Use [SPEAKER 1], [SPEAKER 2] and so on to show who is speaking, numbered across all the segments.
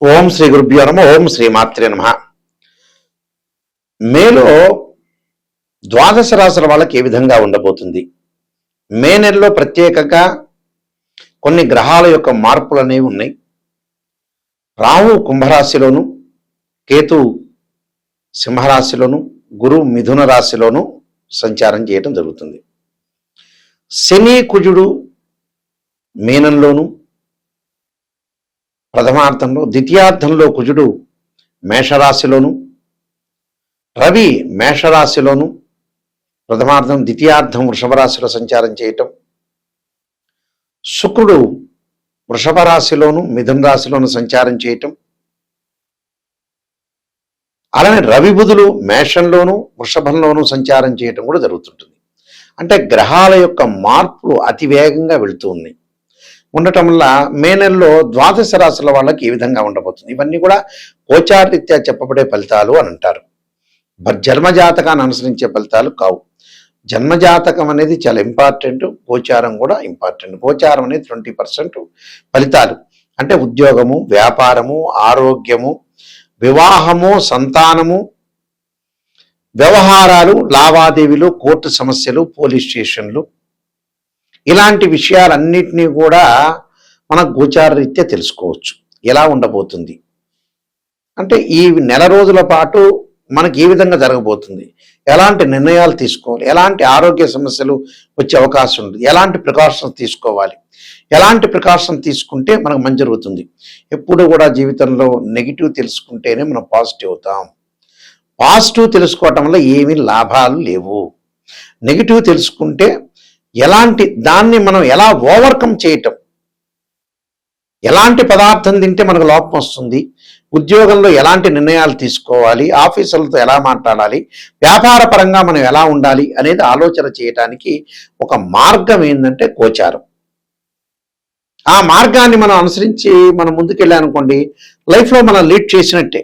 [SPEAKER 1] ఓం శ్రీ గురుభ్యో నమః. ఓం శ్రీ మాత్రే నమః. మేలో ద్వాదశ రాశుల వాళ్ళకి ఏ విధంగా ఉండబోతుంది? మే నెలలో ప్రత్యేకంగా కొన్ని గ్రహాల యొక్క మార్పులు అనేవి ఉన్నాయి. రాహు కుంభరాశిలోను, కేతు సింహరాశిలోను, గురు మిథున రాశిలోను సంచారం చేయడం జరుగుతుంది. శని కుజుడు మీనంలోను, ప్రథమార్థంలో, ద్వితీయార్థంలో కుజుడు మేషరాశిలోను, రవి మేషరాశిలోను, ప్రథమార్థం ద్వితీయార్థం వృషభ రాశిలో సంచారం చేయటం, శుక్రుడు వృషభ రాశిలోను మిథున రాశిలోను సంచారం చేయటం, అలానే రవి బుధులు మేషంలోను వృషభంలోను సంచారం చేయటం కూడా జరుగుతుంటుంది. అంటే గ్రహాల యొక్క మార్పులు అతి వేగంగా వెళుతూ ఉన్నాయి. ఉండటం వల్ల మే నెలలో ద్వాదశ రాశుల వాళ్ళకి ఏ విధంగా ఉండబోతుంది? ఇవన్నీ కూడా గోచారరీత్యా చెప్పబడే ఫలితాలు అని అంటారు. జన్మజాతకాన్ని అనుసరించే ఫలితాలు కావు. జన్మజాతకం అనేది చాలా ఇంపార్టెంట్, గోచారం కూడా ఇంపార్టెంట్. గోచారం అనేది 20% ఫలితాలు. అంటే ఉద్యోగము, వ్యాపారము, ఆరోగ్యము, వివాహము, సంతానము, వ్యవహారాలు, లావాదేవీలు, కోర్టు సమస్యలు, పోలీస్ స్టేషన్లు, ఇలాంటి విషయాలన్నింటినీ కూడా మన గోచార రీత్యా తెలుసుకోవచ్చు. ఎలా ఉండబోతుంది అంటే ఈ నెల రోజుల పాటు మనకి ఏ విధంగా జరగబోతుంది, ఎలాంటి నిర్ణయాలు తీసుకోవాలి, ఎలాంటి ఆరోగ్య సమస్యలు వచ్చే అవకాశం ఉంది, ఎలాంటి ప్రికాషన్స్ తీసుకోవాలి, ఎలాంటి ప్రికాషన్ తీసుకుంటే మనకు మంచి జరుగుతుంది. ఎప్పుడు కూడా జీవితంలో నెగిటివ్ తెలుసుకుంటేనే మనం పాజిటివ్ అవుతాం. పాజిటివ్ తెలుసుకోవటం వల్ల ఏమీ లాభాలు లేవు. నెగిటివ్ తెలుసుకుంటే ఎలాంటి దాన్ని మనం ఎలా ఓవర్కమ్ చేయటం, ఎలాంటి పదార్థం తింటే మనకు లోపం వస్తుంది, ఉద్యోగంలో ఎలాంటి నిర్ణయాలు తీసుకోవాలి, ఆఫీసులతో ఎలా మాట్లాడాలి, వ్యాపార పరంగా మనం ఎలా ఉండాలి అనేది ఆలోచన చేయటానికి ఒక మార్గం ఏంటంటే గోచారం. ఆ మార్గాన్ని మనం అనుసరించి మనం ముందుకెళ్ళానుకోండి, లైఫ్లో మనం లీడ్ చేసినట్టే.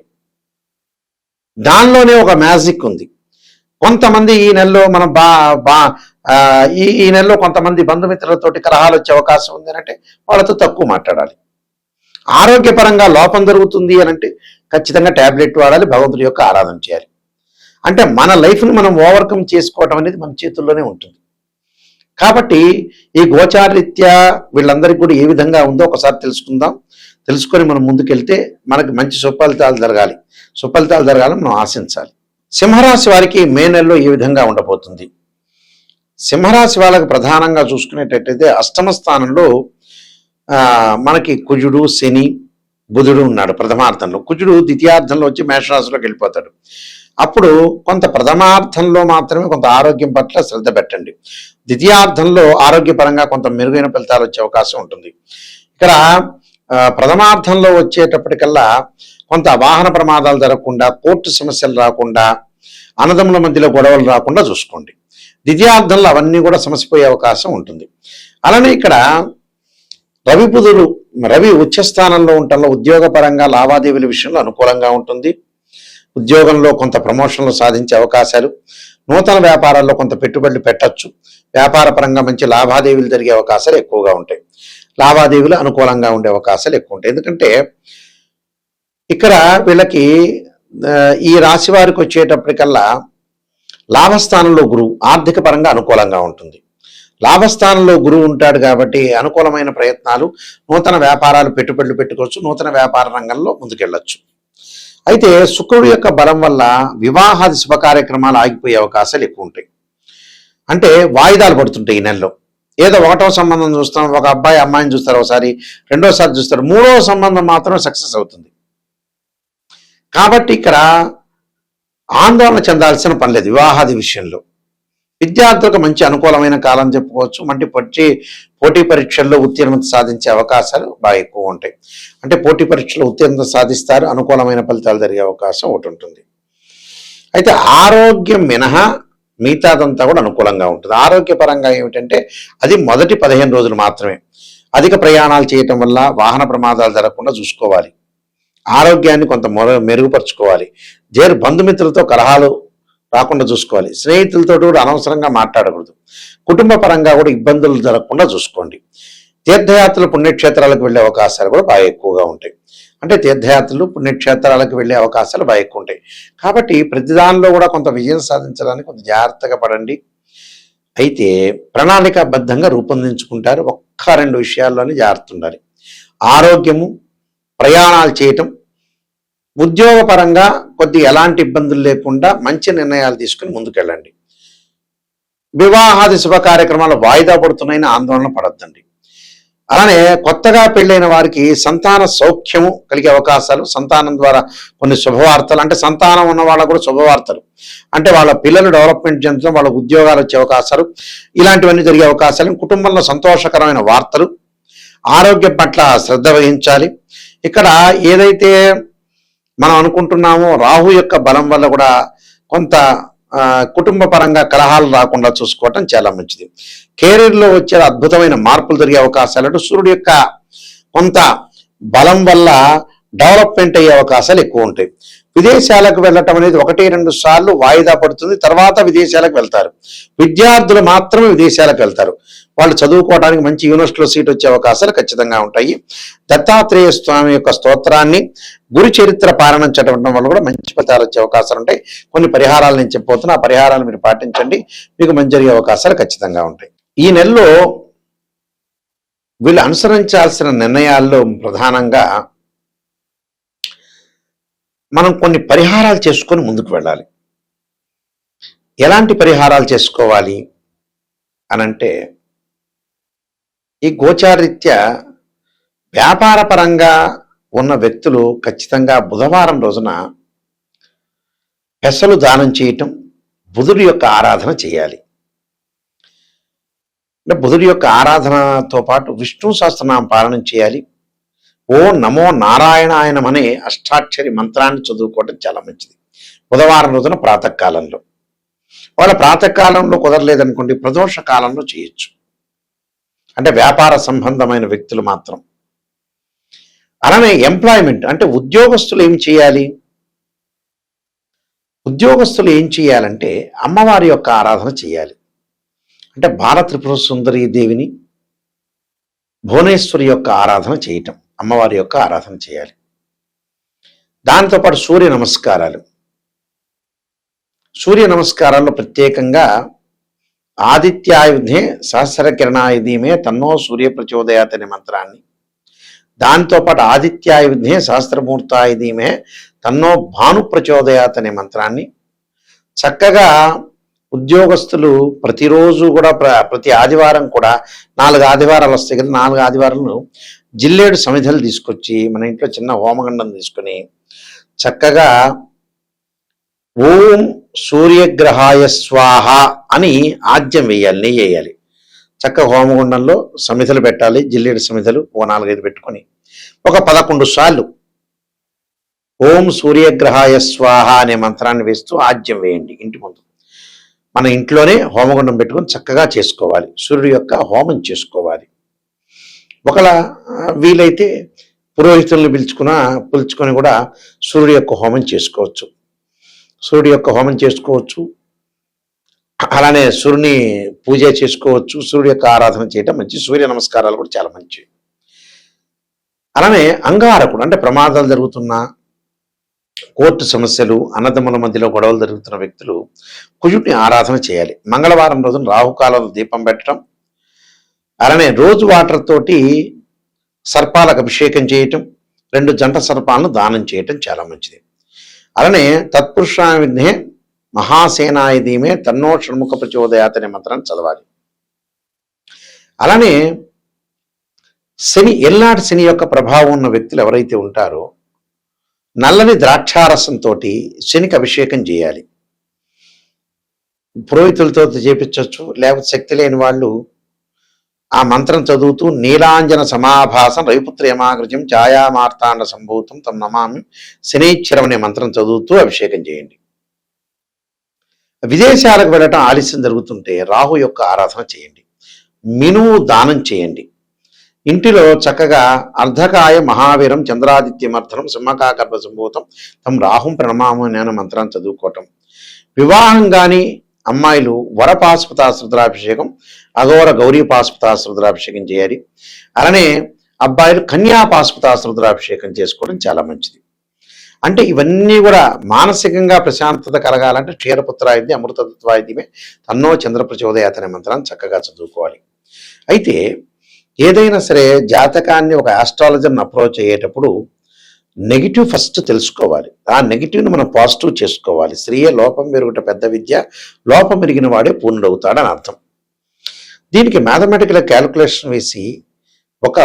[SPEAKER 1] దానిలోనే ఒక మ్యాజిక్ ఉంది. కొంతమంది ఈ నెలలో మనం ఈ నెలలో కొంతమంది బంధుమిత్రులతోటి కలహాలు వచ్చే అవకాశం ఉంది అని అంటే వాళ్ళతో తక్కువ మాట్లాడాలి. ఆరోగ్యపరంగా లోపం జరుగుతుంది అని అంటే ఖచ్చితంగా ట్యాబ్లెట్ వాడాలి, భగవంతుడి యొక్క ఆరాధన చేయాలి. అంటే మన లైఫ్ని మనం ఓవర్కమ్ చేసుకోవటం అనేది మన చేతుల్లోనే ఉంటుంది. కాబట్టి ఈ గోచారరీత్యా వీళ్ళందరికీ కూడా ఏ విధంగా ఉందో ఒకసారి తెలుసుకుందాం. తెలుసుకొని మనం ముందుకెళ్తే మనకి మంచి సుఫలితాలు జరగాలని మనం ఆశించాలి. సింహరాశి వారికి మే నెలలో ఏ విధంగా ఉండబోతుంది? సింహరాశి వాళ్ళకి ప్రధానంగా చూసుకునేటట్టయితే అష్టమ స్థానంలో మనకి కుజుడు, శని, బుధుడు ఉన్నాడు. ప్రథమార్థంలో కుజుడు ద్వితీయార్థంలో వచ్చి మేషరాశిలోకి వెళ్ళిపోతాడు. అప్పుడు కొంత ప్రథమార్థంలో మాత్రమే కొంత ఆరోగ్యం పట్ల శ్రద్ధ పెట్టండి. ద్వితీయార్థంలో ఆరోగ్యపరంగా కొంత మెరుగైన ఫలితాలు వచ్చే అవకాశం ఉంటుంది. ఇక్కడ ప్రథమార్థంలో వచ్చేటప్పటికల్లా కొంత వాహన ప్రమాదాలు జరగకుండా, కోర్టు సమస్యలు రాకుండా, అన్నదమ్ముల మధ్యలో గొడవలు రాకుండా చూసుకోండి. ద్వితీయార్థంలో అవన్నీ కూడా సమసిపోయే అవకాశం ఉంటుంది. అలానే ఇక్కడ రవి ఉచ్చస్థానంలో ఉండటంలో ఉద్యోగపరంగా లావాదేవీల విషయంలో అనుకూలంగా ఉంటుంది. ఉద్యోగంలో కొంత ప్రమోషన్లు సాధించే అవకాశాలు, నూతన వ్యాపారాల్లో కొంత పెట్టుబడులు పెట్టచ్చు. వ్యాపార పరంగా మంచి లావాదేవీలు జరిగే అవకాశాలు ఎక్కువగా ఉంటాయి. లావాదేవీలు అనుకూలంగా ఉండే అవకాశాలు ఎక్కువ ఉంటాయి. ఎందుకంటే ఇక్కడ వీళ్ళకి ఈ రాశి వారికి వచ్చేటప్పటికల్లా లాభస్థానంలో గురువు ఆర్థిక పరంగా అనుకూలంగా ఉంటుంది. లాభస్థానంలో గురువు ఉంటాడు కాబట్టి అనుకూలమైన ప్రయత్నాలు, నూతన వ్యాపారాలు, పెట్టుబడులు పెట్టుకోవచ్చు. నూతన వ్యాపార రంగంలో ముందుకెళ్ళచ్చు. అయితే శుక్రుడు యొక్క బలం వల్ల వివాహాది శుభ కార్యక్రమాలు ఆగిపోయే అవకాశాలు ఎక్కువ ఉంటాయి. అంటే వాయిదాలు పడుతుంటాయి ఈ నెలలో. ఏదో ఒకటో సంబంధం చూస్తాం, ఒక అబ్బాయి అమ్మాయిని చూస్తారు, ఒకసారి రెండోసారి చూస్తారు, మూడవ సంబంధం మాత్రం సక్సెస్ అవుతుంది. కాబట్టి ఇక్కడ ఆందోళన చెందాల్సిన పని లేదు. వివాహాది విషయంలో విద్యార్థులకు మంచి అనుకూలమైన కాలం చెప్పుకోవచ్చు. పోటీ పరీక్షల్లో ఉత్తీర్ణత సాధించే అవకాశాలు బాగా ఎక్కువ ఉంటాయి. అంటే పోటీ పరీక్షలో ఉత్తీర్ణత సాధిస్తారు, అనుకూలమైన ఫలితాలు జరిగే అవకాశం ఒకటి ఉంటుంది. అయితే ఆరోగ్యం మినహా మిగతాదంతా కూడా అనుకూలంగా ఉంటుంది. ఆరోగ్యపరంగా ఏమిటంటే అది మొదటి 15 రోజులు మాత్రమే. అధిక ప్రయాణాలు చేయటం వల్ల వాహన ప్రమాదాలు జరగకుండా చూసుకోవాలి. ఆరోగ్యాన్ని కొంత మెరుగుపరుచుకోవాలి. బంధుమిత్రులతో కలహాలు రాకుండా చూసుకోవాలి. స్నేహితులతో కూడా అనవసరంగా మాట్లాడకూడదు. కుటుంబ పరంగా కూడా ఇబ్బందులు జరగకుండా చూసుకోండి. తీర్థయాత్రలు, పుణ్యక్షేత్రాలకు వెళ్ళే అవకాశాలు కూడా బాగా ఎక్కువగా ఉంటాయి. అంటే తీర్థయాత్రలు పుణ్యక్షేత్రాలకు వెళ్ళే అవకాశాలు బాగా ఎక్కువ ఉంటాయి. కాబట్టి ప్రతి దానిలో కూడా కొంత విజయం సాధించడానికి కొంత జాగ్రత్తగా పడండి. అయితే ప్రణాళికాబద్ధంగా రూపొందించుకుంటారు. ఒక్క 2 విషయాల్లోనే జాగ్రత్త ఉండాలి. ఆరోగ్యము, ప్రయాణాలు చేయటం, ఉద్యోగపరంగా కొద్దిగా ఎలాంటి ఇబ్బందులు లేకుండా మంచి నిర్ణయాలు తీసుకుని ముందుకెళ్ళండి. వివాహాది శుభ కార్యక్రమాలు వాయిదా పడుతున్నాయని ఆందోళన పడొద్దండి. అలానే కొత్తగా పెళ్ళైన వారికి సంతాన సౌఖ్యము కలిగే అవకాశాలు, సంతానం ద్వారా కొన్ని శుభవార్తలు, అంటే సంతానం ఉన్న వాళ్ళకు కూడా శుభవార్తలు, అంటే వాళ్ళ పిల్లలు డెవలప్మెంట్ చెందడం, వాళ్ళ ఉద్యోగాలు వచ్చే అవకాశాలు, ఇలాంటివన్నీ జరిగే అవకాశాలు, కుటుంబంలో సంతోషకరమైన వార్తలు, ఆరోగ్యం పట్ల శ్రద్ధ వహించాలి. ఇక్కడ ఏదైతే మనం అనుకుంటున్నామో రాహు యొక్క బలం వల్ల కూడా కొంత కుటుంబ పరంగా కలహాలు రాకుండా చూసుకోవటం చాలా మంచిది. కెరీర్లో వచ్చే అద్భుతమైన మార్పులు జరిగే అవకాశాలు, సూర్యుడు యొక్క కొంత బలం వల్ల డెవలప్మెంట్ అయ్యే అవకాశాలు ఎక్కువ ఉంటాయి. విదేశాలకు వెళ్ళటం అనేది 1-2 సార్లు వాయిదా పడుతుంది, తర్వాత విదేశాలకు వెళ్తారు. విద్యార్థులు మాత్రమే విదేశాలకు వెళ్తారు. వాళ్ళు చదువుకోవడానికి మంచి యూనివర్సిటీలో సీట్ వచ్చే అవకాశాలు ఖచ్చితంగా ఉంటాయి. దత్తాత్రేయ స్వామి యొక్క స్తోత్రాన్ని, గురు చరిత్ర పారాయణం చదవడం వల్ల కూడా మంచి ఫలితాలు వచ్చే అవకాశాలు ఉంటాయి. కొన్ని పరిహారాలు నేను చెప్పబోతున్నా, ఆ పరిహారాలు మీరు పాటించండి, మీకు మంచి జరిగే అవకాశాలు ఖచ్చితంగా ఉంటాయి. ఈ నెలలో వీళ్ళు అనుసరించాల్సిన నిర్ణయాల్లో ప్రధానంగా మనం కొన్ని పరిహారాలు చేసుకొని ముందుకు వెళ్ళాలి. ఎలాంటి పరిహారాలు చేసుకోవాలి అనంటే, ఈ గోచారీత్యా వ్యాపార పరంగా ఉన్న వ్యక్తులు ఖచ్చితంగా బుధవారం రోజున పెసలు దానం చేయటం, బుధుడి యొక్క ఆరాధన చేయాలి. అంటే బుధుడి యొక్క ఆరాధనతో పాటు విష్ణు సహస్రనామ పారాయణం చేయాలి. ఓ నమో నారాయణాయనం అనే అష్టాక్షరి మంత్రాన్ని చదువుకోవటం చాలా మంచిది బుధవారం రోజున ప్రాతకాలంలో. వాళ్ళ ప్రాతకాలంలో కుదరలేదనుకోండి, ప్రదోష కాలంలో చేయొచ్చు. అంటే వ్యాపార సంబంధమైన వ్యక్తులు మాత్రం. అలానే ఎంప్లాయ్మెంట్, అంటే ఉద్యోగస్తులు ఏం చేయాలి? ఉద్యోగస్తులు ఏం చేయాలంటే అమ్మవారి యొక్క ఆరాధన చేయాలి. అంటే బాల త్రిపుర సుందరీ దేవిని, భువనేశ్వరి యొక్క ఆరాధన చేయటం, అమ్మవారి యొక్క ఆరాధన చేయాలి. దాంతోపాటు సూర్య నమస్కారాలు. సూర్య నమస్కారాల్లో ప్రత్యేకంగా ఆదిత్యాయుధే సహస్ర కిరణాయుధీమే తన్నో సూర్య ప్రచోదయాత్ అనే మంత్రాన్ని, దాంతోపాటు ఆదిత్యాయుధే సహస్రమూర్తాయుధీమే తన్నో భాను ప్రచోదయాత్ అనే మంత్రాన్ని చక్కగా ఉద్యోగస్తులు ప్రతిరోజు కూడా ప్రతి ఆదివారం కూడా 4 ఆదివారాలు వస్తాయి కదా, 4 ఆదివారాలు జిల్లేడు సమిధలు తీసుకొచ్చి మన ఇంట్లో చిన్న హోమగండం తీసుకొని చక్కగా ఓం సూర్యగ్రహాయ స్వాహ అని ఆజ్యం వేయాలి, నెయ్యి వేయాలి. చక్కగా హోమగుండంలో సమిధలు పెట్టాలి, జిల్లేడు సమిధలు ఓ 4-5 పెట్టుకొని ఒక 11 సార్లు ఓం సూర్యగ్రహాయ స్వాహ అనే మంత్రాన్ని వేస్తూ ఆజ్యం వేయండి ఇంటి ముందు. మన ఇంట్లోనే హోమగుండం పెట్టుకొని చక్కగా చేసుకోవాలి, సూర్యుడి యొక్క హోమం చేసుకోవాలి. ఒకవేళ వీలైతే పురోహితుల్ని పిలుచుకొని కూడా సూర్యుడి యొక్క హోమం చేసుకోవచ్చు. సూర్యుడి యొక్క హోమం చేసుకోవచ్చు, అలానే సూర్యుని పూజ చేసుకోవచ్చు, సూర్యుడి యొక్క ఆరాధన చేయటం మంచి. సూర్య నమస్కారాలు కూడా చాలా మంచివి. అలానే అంగారకుడు, అంటే ప్రమాదాలు జరుగుతున్నా, కోర్టు సమస్యలు, అన్నదమ్ముల మధ్యలో గొడవలు జరుగుతున్న వ్యక్తులు కుజుడిని ఆరాధన చేయాలి. మంగళవారం రోజున రాహుకాలంలో దీపం పెట్టడం, అలానే రోజు వాటర్ తోటి సర్పాలకు అభిషేకం చేయటం, 2 జంట సర్పాలను దానం చేయటం చాలా మంచిది. అలానే తత్పురుషావిధే మహాసేనాయుధీమే తన్నో షణ్ముఖ ప్రచోదయాత్ అనే మంత్రాన్ని చదవాలి. అలానే శని, ఎల్లాటి శని యొక్క ప్రభావం ఉన్న వ్యక్తులు ఎవరైతే ఉంటారో నల్లని ద్రాక్షారసంతో శనికి అభిషేకం చేయాలి. పురోహితులతో చేపించవచ్చు, లేకపోతే శక్తి లేని వాళ్ళు ఆ మంత్రం చదువుతూ నీలాంజన సమాభాసం రవిపుత్ర యమాగ్రజం ఛాయామార్తాండ సంభూతం తమ నమామి శనైశ్వరం అనే మంత్రం చదువుతూ అభిషేకం చేయండి. విదేశాలకు వెళ్ళటం ఆలస్యం జరుగుతుంటే రాహు యొక్క ఆరాధన చేయండి. మినుము దానం చేయండి. ఇంటిలో చక్కగా అర్ధకాయ మహావీరం చంద్రాదిత్యమర్థనం సింహకాకర్భ సంభూతం తమ రాహుం ప్రణమాము అనే మంత్రాన్ని చదువుకోవటం. వివాహం కానీ అమ్మాయిలు వరపాశుపతాశ్రుద్రాభిషేకం, అఘోర గౌరీ పాశుపతాశ్రుద్రాభిషేకం చేయాలి. అలానే అబ్బాయిలు కన్యాపాశుపతాస్త్ర రుద్రాభిషేకం చేసుకోవడం చాలా మంచిది. అంటే ఇవన్నీ కూడా మానసికంగా ప్రశాంతత కలగాలంటే క్షీరపుత్రాయుధి అమృతత్వాయుధమే తన్నో చంద్ర ప్రచోదయాత్ అనే మంత్రాన్ని చక్కగా చదువుకోవాలి. అయితే ఏదైనా సరే జాతకాన్ని ఒక ఆస్ట్రాలజర్ని అప్రోచ్ అయ్యేటప్పుడు నెగిటివ్ ఫస్ట్ తెలుసుకోవాలి, ఆ నెగిటివ్ని మనం పాజిటివ్ చేసుకోవాలి. స్త్రీయే లోపం మెరుగుట పెద్ద విద్య, లోపం మెరిగిన వాడే పూర్ణుడవుతాడని అర్థం. దీనికి మ్యాథమెటికల్ క్యాలిక్యులేషన్ వేసి ఒక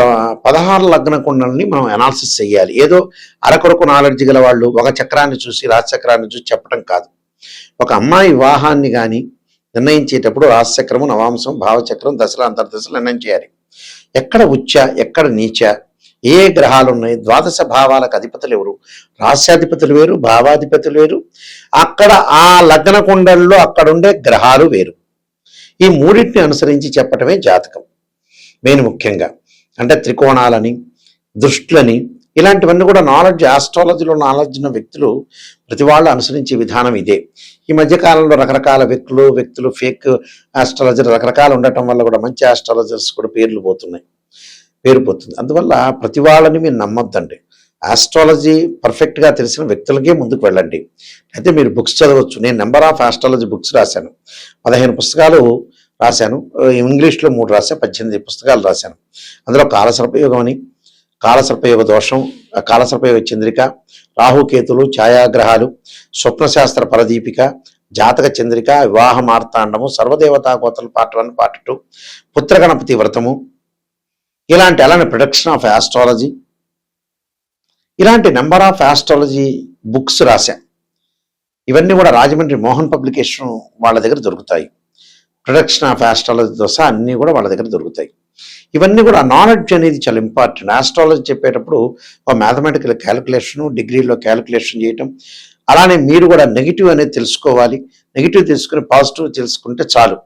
[SPEAKER 1] 16 లగ్న కుండల్ని మనం అనాలిసిస్ చేయాలి. ఏదో అరకొరకు నాలెడ్జ్ గల వాళ్ళు ఒక చక్రాన్ని చూసి రాశిచక్రాన్ని చూసి చెప్పడం కాదు. ఒక అమ్మాయి వివాహాన్ని కానీ నిర్ణయించేటప్పుడు రాశిచక్రము, నవాంశం, భావచక్రం, దశల అంతర్దశలు నిర్ణయం చేయాలి. ఎక్కడ ఉచ్చ, ఎక్కడ నీచ, ఏ గ్రహాలు ఉన్నాయి, ద్వాదశ భావాలకు అధిపతులు ఎవరు, రాశ్యాధిపతులు వేరు, భావాధిపతులు వేరు, అక్కడ ఆ లగ్న కుండల్లో అక్కడుండే గ్రహాలు వేరు. ఈ మూడింటిని అనుసరించి చెప్పటమే జాతకం. మెయిన్ ముఖ్యంగా అంటే త్రికోణాలని, దృష్టులని, ఇలాంటివన్నీ కూడా నాలెడ్జ్, ఆస్ట్రాలజీలో నాలెడ్జ్ ఉన్న వ్యక్తులు ప్రతి వాళ్ళు అనుసరించే విధానం ఇదే. ఈ మధ్యకాలంలో రకరకాల వ్యక్తులు ఫేక్ ఆస్ట్రాలజర్ రకరకాలు ఉండటం వల్ల కూడా మంచి ఆస్ట్రాలజర్స్ కూడా పేరు పోతుంది. అందువల్ల ప్రతి వాళ్ళని మీరు నమ్మొద్దండి. ఆస్ట్రాలజీ పర్ఫెక్ట్గా తెలిసిన వ్యక్తులకే ముందుకు వెళ్ళండి. అయితే మీరు బుక్స్ చదవచ్చు. నేను నెంబర్ ఆఫ్ ఆస్ట్రాలజీ బుక్స్ రాశాను, 15 పుస్తకాలు రాశాను. ఇంగ్లీష్లో 3 రాశాను, 18 పుస్తకాలు రాశాను. అందులో కాలసర్పయోగం అని, కాలసర్పయోగ దోషం, కాలసర్పయోగ చంద్రిక, రాహుకేతులు, ఛాయాగ్రహాలు, స్వప్నశాస్త్ర పరదీపిక, జాతక చంద్రిక, వివాహ మార్తాండము, సర్వదేవతా గోత్రాలు పార్ట్ 1, పార్ట్ 2, పుత్రగణపతి వ్రతము, అలానే ప్రొడక్షన్ ఆఫ్ ఆస్ట్రాలజీ, ఇలాంటి నెంబర్ ఆఫ్ ఆస్ట్రాలజీ బుక్స్ రాశా. ఇవన్నీ కూడా రాజమండ్రి మోహన్ పబ్లికేషన్ వాళ్ళ దగ్గర దొరుకుతాయి. ప్రొడక్షన్ ఆఫ్ ఆస్ట్రాలజీతో సహా అన్నీ కూడా వాళ్ళ దగ్గర దొరుకుతాయి. ఇవన్నీ కూడా నాలెడ్జ్ అనేది చాలా ఇంపార్టెంట్. ఆస్ట్రాలజీ చెప్పేటప్పుడు ఒక మ్యాథమెటికల్ క్యాలిక్యులేషను, డిగ్రీలో క్యాలిక్యులేషన్ చేయటం, అలానే మీరు కూడా నెగిటివ్ అనేది తెలుసుకోవాలి. నెగిటివ్ తెలుసుకుని పాజిటివ్ తెలుసుకుంటే చాలు.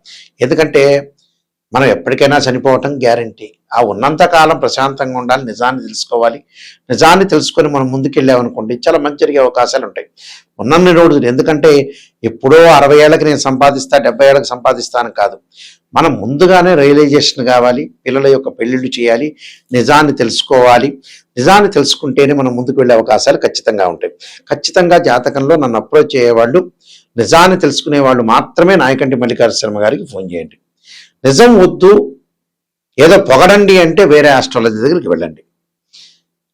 [SPEAKER 1] ఎందుకంటే మనం ఎప్పటికైనా చనిపోవటం గ్యారంటీ. ఆ ఉన్నంత కాలం ప్రశాంతంగా ఉండాలి, నిజాన్ని తెలుసుకోవాలి. నిజాన్ని తెలుసుకొని మనం ముందుకెళ్ళామనుకోండి చాలా మంచి జరిగే అవకాశాలు ఉంటాయి. ఉన్నన్ని రోజులు, ఎందుకంటే ఎప్పుడో 60 ఏళ్ళకి నేను సంపాదిస్తా, 70 ఏళ్ళకి సంపాదిస్తాను కాదు. మనం ముందుగానే రియలైజేషన్ కావాలి, పిల్లల యొక్క పెళ్ళిళ్ళు చేయాలి, నిజాన్ని తెలుసుకోవాలి. నిజాన్ని తెలుసుకుంటేనే మనం ముందుకు వెళ్ళే అవకాశాలు ఖచ్చితంగా ఉంటాయి. ఖచ్చితంగా జాతకంలో నన్ను అప్రోచ్ అయ్యేవాళ్ళు, నిజాన్ని తెలుసుకునే వాళ్ళు మాత్రమే నాయకంటి మల్లికార్జున శర్మ గారికి ఫోన్ చేయండి. నిజం వద్దు, ఏదో పొగడండి అంటే వేరే ఆస్ట్రాలజీ దగ్గరికి వెళ్ళండి.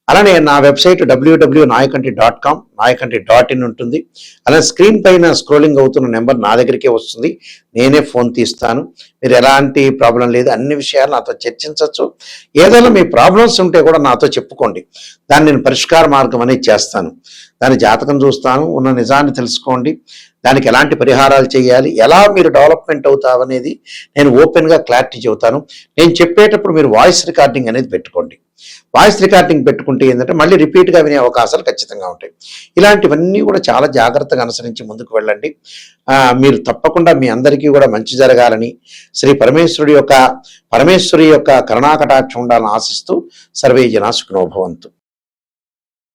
[SPEAKER 1] అలానే నా వెబ్సైట్ www.nayakanti.com, nayakanti.in ఉంటుంది. అలానే స్క్రీన్ పైన స్క్రోలింగ్ అవుతున్న నెంబర్ నా దగ్గరికే వస్తుంది. నేనే ఫోన్ తీస్తాను. మీరు ఎలాంటి ప్రాబ్లం లేదు, అన్ని విషయాలు నాతో చర్చించవచ్చు. ఏదైనా మీ ప్రాబ్లమ్స్ ఉంటే కూడా నాతో చెప్పుకోండి, దాన్ని నేను పరిష్కార మార్గం అనేది చేస్తాను. దాని జాతకం చూస్తాను, ఉన్న నిజాన్ని తెలుసుకోండి, దానికి ఎలాంటి పరిహారాలు చేయాలి, ఎలా మీరు డెవలప్మెంట్ అవుతావనేది నేను ఓపెన్గా క్లారిటీ చెబుతాను. నేను చెప్పేటప్పుడు మీరు వాయిస్ రికార్డింగ్ అనేది పెట్టుకోండి. వాయిస్ రికార్డింగ్ పెట్టుకుంటే ఏంటంటే మళ్ళీ రిపీట్గా వినే అవకాశాలు ఖచ్చితంగా ఉంటాయి. ఇలాంటివన్నీ కూడా చాలా జాగ్రత్తగా అనుసరించి ముందుకు వెళ్ళండి. మీరు తప్పకుండా మీ అందరికీ కూడా మంచి జరగాలని, శ్రీ పరమేశ్వరి యొక్క కరుణాకటాక్షం ఉండాలని ఆశిస్తూ సర్వే జనా సుఖినో భవంతు.